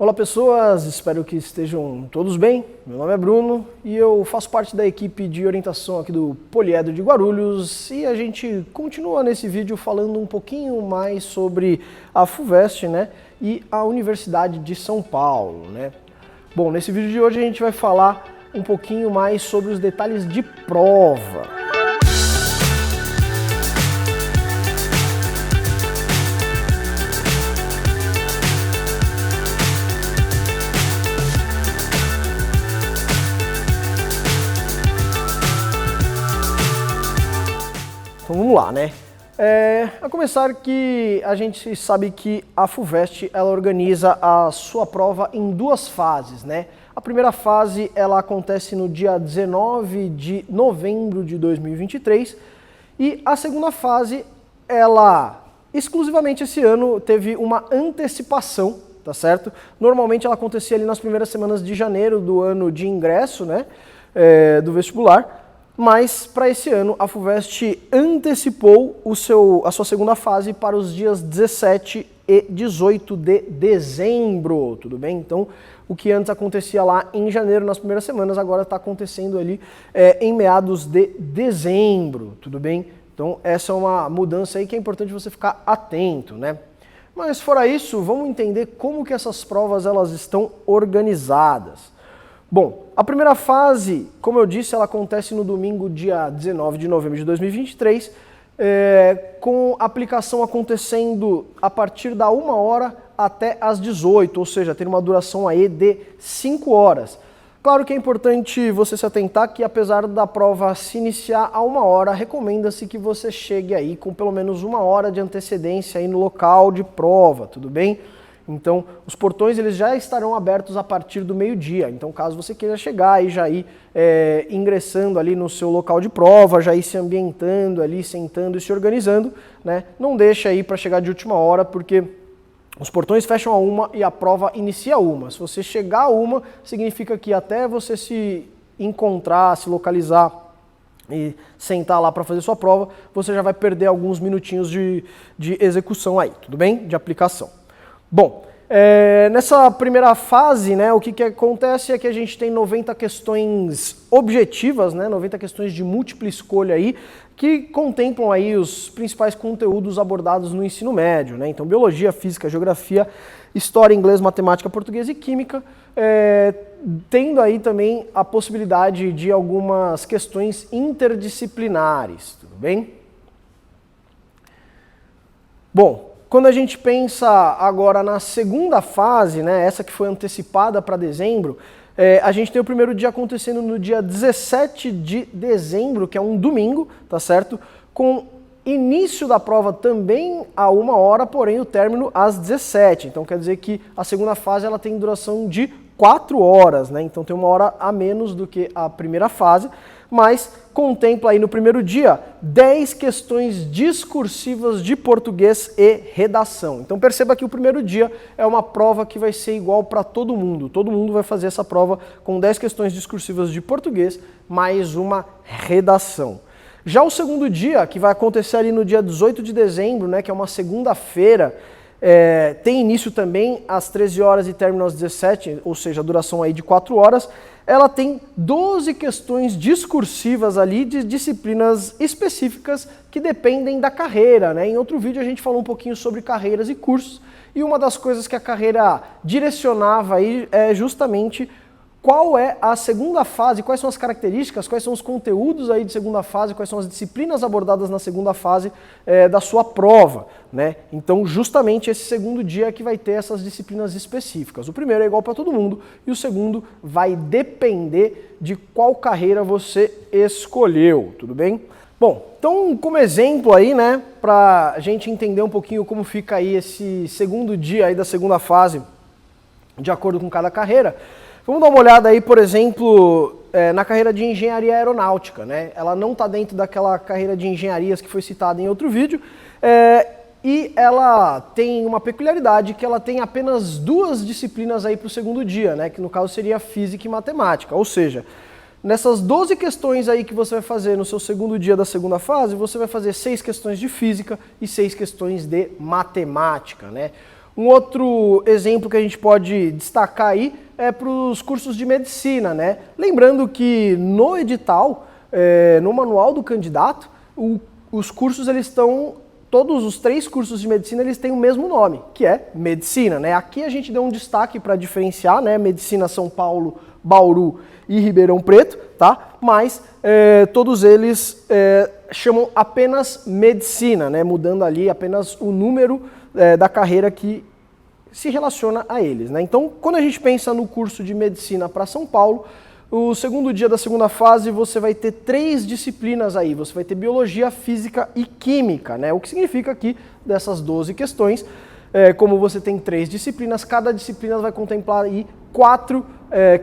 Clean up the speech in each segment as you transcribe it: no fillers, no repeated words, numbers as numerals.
Olá pessoas, espero que estejam todos bem. Meu nome é Bruno e eu faço parte da equipe de orientação aqui do Poliedro de Guarulhos e a gente continua nesse vídeo falando um pouquinho mais sobre a FUVEST, né, e a Universidade de São Paulo, né. Bom, nesse vídeo de hoje a gente vai falar um pouquinho mais sobre os detalhes de prova. Então vamos lá, né? A começar que a gente sabe que a FUVEST ela organiza a sua prova em duas fases, né? A primeira fase ela acontece no dia 19 de novembro de 2023 e a segunda fase ela exclusivamente esse ano teve uma antecipação, tá certo? Normalmente ela acontecia ali nas primeiras semanas de janeiro do ano de ingresso, né? Do vestibular. Mas para esse ano a FUVEST antecipou a sua segunda fase para os dias 17 e 18 de dezembro, tudo bem? Então o que antes acontecia lá em janeiro nas primeiras semanas agora está acontecendo ali em meados de dezembro, tudo bem? Então essa é uma mudança aí que é importante você ficar atento, né? Mas fora isso, vamos entender como que essas provas elas estão organizadas. Bom, a primeira fase, como eu disse, ela acontece no domingo, dia 19 de novembro de 2023, com aplicação acontecendo a partir da 1 hora até as 18, ou seja, tem uma duração aí de 5 horas. Claro que é importante você se atentar que apesar da prova se iniciar a 1 hora, recomenda-se que você chegue aí com pelo menos 1 hora de antecedência aí no local de prova, tudo bem? Então, os portões eles já estarão abertos a partir do meio-dia. Então, caso você queira chegar e já ir ingressando ali no seu local de prova, já ir se ambientando ali, sentando e se organizando, né? Não deixa aí para chegar de última hora, porque os portões fecham a 1 e a prova inicia a 1. Se você chegar a 1, significa que até você se encontrar, se localizar e sentar lá para fazer sua prova, você já vai perder alguns minutinhos de execução aí, tudo bem? De aplicação. Bom, nessa primeira fase, né, o que acontece é que a gente tem 90 questões objetivas, né, 90 questões de múltipla escolha aí, que contemplam aí os principais conteúdos abordados no ensino médio, né? Então, biologia, física, geografia, história, inglês, matemática, português e química, tendo aí também a possibilidade de algumas questões interdisciplinares, tudo bem? Bom, quando a gente pensa agora na segunda fase, né, essa que foi antecipada para dezembro, a gente tem o primeiro dia acontecendo no dia 17 de dezembro, que é um domingo, tá certo? Com início da prova também a 1 hora, porém o término às 17. Então quer dizer que a segunda fase ela tem duração de 4 horas, né? Então tem 1 hora a menos do que a primeira fase, mas contempla aí no primeiro dia 10 questões discursivas de português e redação. Então perceba que o primeiro dia é uma prova que vai ser igual para todo mundo vai fazer essa prova com 10 questões discursivas de português mais uma redação. Já o segundo dia, que vai acontecer ali no dia 18 de dezembro, né, que é uma segunda-feira, tem início também às 13 horas e término às 17, ou seja, a duração aí de 4 horas, ela tem 12 questões discursivas ali de disciplinas específicas que dependem da carreira, né? Em outro vídeo a gente falou um pouquinho sobre carreiras e cursos, e uma das coisas que a carreira direcionava aí é justamente qual é a segunda fase, quais são as características, quais são os conteúdos aí de segunda fase, quais são as disciplinas abordadas na segunda fase da sua prova, né? Então, justamente esse segundo dia é que vai ter essas disciplinas específicas. O primeiro é igual para todo mundo e o segundo vai depender de qual carreira você escolheu, tudo bem? Bom, então como exemplo aí, né, para a gente entender um pouquinho como fica aí esse segundo dia aí da segunda fase, de acordo com cada carreira, vamos dar uma olhada aí, por exemplo, na carreira de engenharia aeronáutica, né? Ela não está dentro daquela carreira de engenharias que foi citada em outro vídeo, e ela tem uma peculiaridade que ela tem apenas 2 disciplinas aí para o segundo dia, né? Que no caso seria física e matemática, ou seja, nessas 12 questões aí que você vai fazer no seu segundo dia da segunda fase, você vai fazer 6 questões de física e 6 questões de matemática, né? Um outro exemplo que a gente pode destacar aí é para os cursos de medicina, né? Lembrando que no edital, no manual do candidato, os cursos eles estão, todos os 3 cursos de medicina eles têm o mesmo nome, que é medicina, né? Aqui a gente deu um destaque para diferenciar, né? Medicina São Paulo, Bauru e Ribeirão Preto, tá? Mas todos eles chamam apenas medicina, né? Mudando ali apenas o número da carreira que se relaciona a eles, né? Então, quando a gente pensa no curso de medicina para São Paulo, o segundo dia da segunda fase você vai ter 3 disciplinas aí, você vai ter biologia, física e química, né? O que significa que dessas 12 questões, como você tem 3 disciplinas, cada disciplina vai contemplar aí 4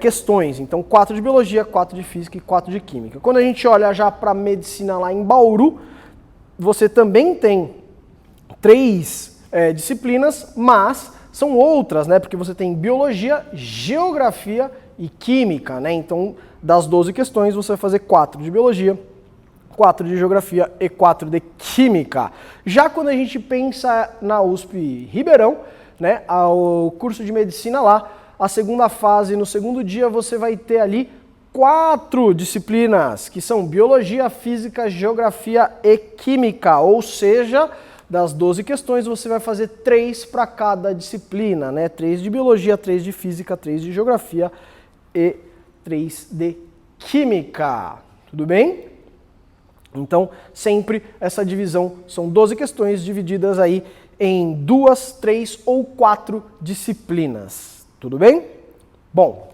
questões, então 4 de biologia, 4 de física e 4 de química. Quando a gente olha já para medicina lá em Bauru, você também tem 3 disciplinas, mas são outras, né? Porque você tem biologia, geografia e química, né? Então, das 12 questões, você vai fazer 4 de biologia, 4 de geografia e 4 de química. Já quando a gente pensa na USP Ribeirão, né? O curso de medicina lá, a segunda fase, no segundo dia, você vai ter ali 4 disciplinas, que são biologia, física, geografia e química, ou seja, das 12 questões, você vai fazer 3 para cada disciplina, né? 3 de biologia, 3 de física, 3 de geografia e 3 de química. Tudo bem? Então, sempre essa divisão são 12 questões divididas aí em 2, 3 ou 4 disciplinas. Tudo bem? Bom,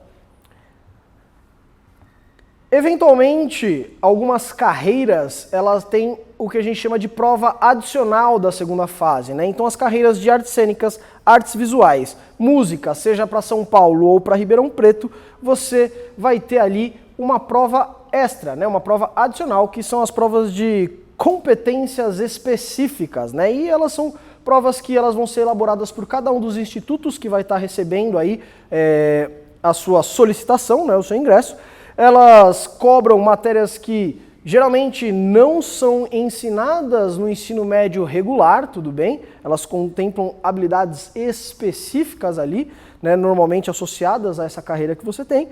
eventualmente, algumas carreiras, elas têm o que a gente chama de prova adicional da segunda fase, né? Então, as carreiras de artes cênicas, artes visuais, música, seja para São Paulo ou para Ribeirão Preto, você vai ter ali uma prova extra, né? Uma prova adicional, que são as provas de competências específicas, né? E elas são provas que elas vão ser elaboradas por cada um dos institutos que vai estar recebendo aí a sua solicitação, né? O seu ingresso. Elas cobram matérias que geralmente não são ensinadas no ensino médio regular, tudo bem? Elas contemplam habilidades específicas ali, né, normalmente associadas a essa carreira que você tem.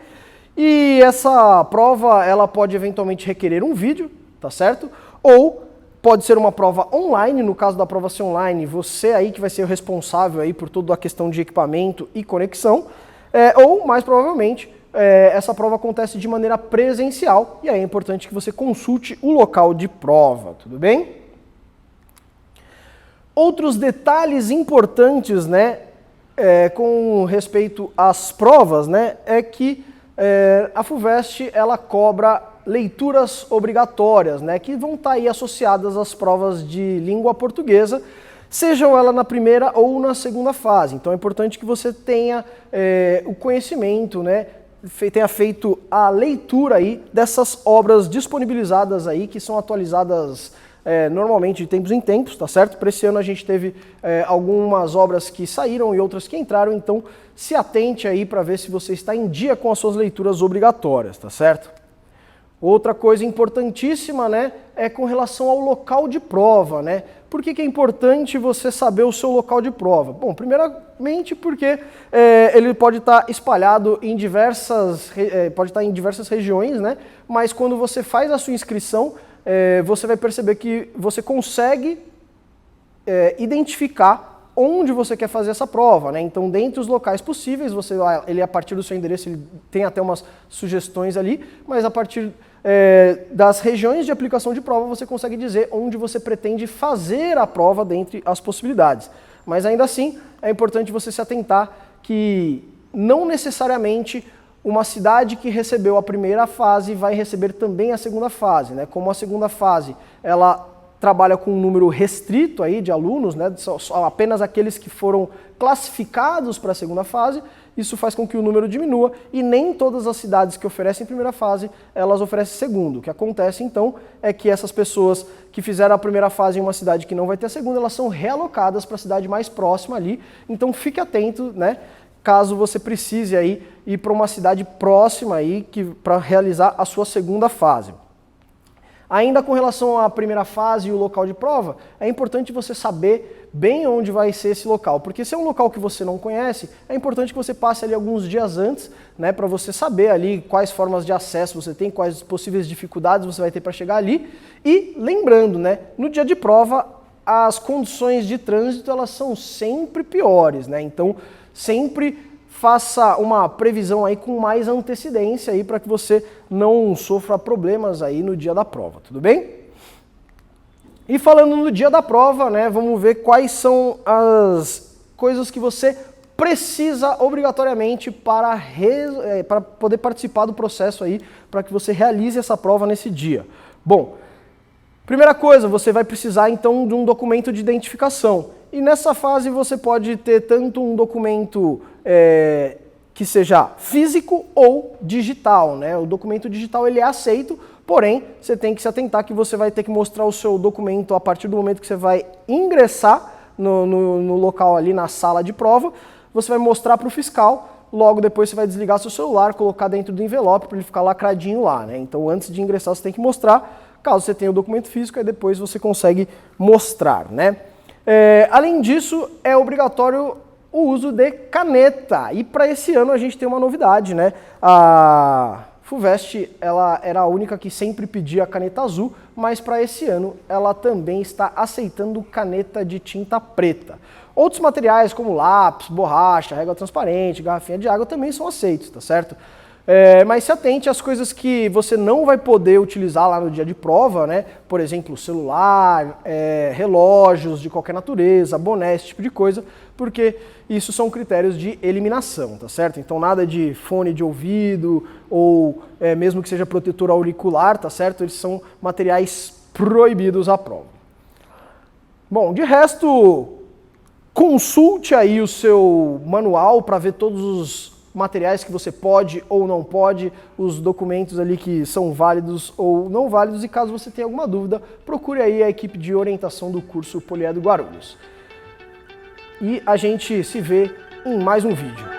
E essa prova, ela pode eventualmente requerer um vídeo, tá certo? Ou pode ser uma prova online, no caso da prova ser online, você aí que vai ser o responsável aí por toda a questão de equipamento e conexão, ou mais provavelmente, essa prova acontece de maneira presencial e aí é importante que você consulte o local de prova, tudo bem? Outros detalhes importantes, né, com respeito às provas, né, é que a FUVEST ela cobra leituras obrigatórias, né, que vão estar aí associadas às provas de língua portuguesa, sejam ela na primeira ou na segunda fase. Então é importante que você tenha o conhecimento, né, tenha feito a leitura aí dessas obras disponibilizadas aí, que são atualizadas normalmente de tempos em tempos, tá certo? Para esse ano a gente teve algumas obras que saíram e outras que entraram, então se atente aí para ver se você está em dia com as suas leituras obrigatórias, tá certo? Outra coisa importantíssima, né, é com relação ao local de prova, né? Por que é importante você saber o seu local de prova? Bom, primeiramente porque ele pode estar espalhado em diversas regiões, né? Mas quando você faz a sua inscrição, você vai perceber que você consegue identificar onde você quer fazer essa prova, né? Então, dentre os locais possíveis, ele a partir do seu endereço, ele tem até umas sugestões ali, mas a partir das regiões de aplicação de prova, você consegue dizer onde você pretende fazer a prova dentre as possibilidades. Mas ainda assim, é importante você se atentar que não necessariamente uma cidade que recebeu a primeira fase vai receber também a segunda fase, né? Como a segunda fase, ela trabalha com um número restrito aí de alunos, né? Só apenas aqueles que foram classificados para a segunda fase, isso faz com que o número diminua e nem todas as cidades que oferecem primeira fase, elas oferecem segundo. O que acontece então é que essas pessoas que fizeram a primeira fase em uma cidade que não vai ter a segunda, elas são realocadas para a cidade mais próxima ali, então fique atento, né? Caso você precise aí ir para uma cidade próxima aí para realizar a sua segunda fase. Ainda com relação à primeira fase e o local de prova, é importante você saber bem onde vai ser esse local, porque se é um local que você não conhece, é importante que você passe ali alguns dias antes, né, para você saber ali quais formas de acesso você tem, quais possíveis dificuldades você vai ter para chegar ali. E lembrando, né, no dia de prova, as condições de trânsito elas são sempre piores, né? Então sempre faça uma previsão aí com mais antecedência aí para que você não sofra problemas aí no dia da prova, tudo bem? E falando no dia da prova, né, vamos ver quais são as coisas que você precisa obrigatoriamente para poder participar do processo aí, para que você realize essa prova nesse dia. Bom, primeira coisa, você vai precisar então de um documento de identificação. E nessa fase você pode ter tanto um documento que seja físico ou digital, né? O documento digital ele é aceito, porém você tem que se atentar que você vai ter que mostrar o seu documento a partir do momento que você vai ingressar no local ali, na sala de prova, você vai mostrar para o fiscal, logo depois você vai desligar seu celular, colocar dentro do envelope para ele ficar lacradinho lá, né? Então antes de ingressar você tem que mostrar, caso você tenha o documento físico, aí depois você consegue mostrar, né? Além disso, é obrigatório o uso de caneta. E para esse ano a gente tem uma novidade, né? A FUVEST ela era a única que sempre pedia caneta azul, mas para esse ano ela também está aceitando caneta de tinta preta. Outros materiais como lápis, borracha, régua transparente, garrafinha de água também são aceitos, tá certo? Mas se atente às coisas que você não vai poder utilizar lá no dia de prova, né? Por exemplo, celular, relógios de qualquer natureza, boné, esse tipo de coisa, porque isso são critérios de eliminação, tá certo? Então nada de fone de ouvido ou mesmo que seja protetor auricular, tá certo? Eles são materiais proibidos à prova. Bom, de resto, consulte aí o seu manual para ver todos os materiais que você pode ou não pode, os documentos ali que são válidos ou não válidos, e caso você tenha alguma dúvida, procure aí a equipe de orientação do curso Poliedro Guarulhos. E a gente se vê em mais um vídeo.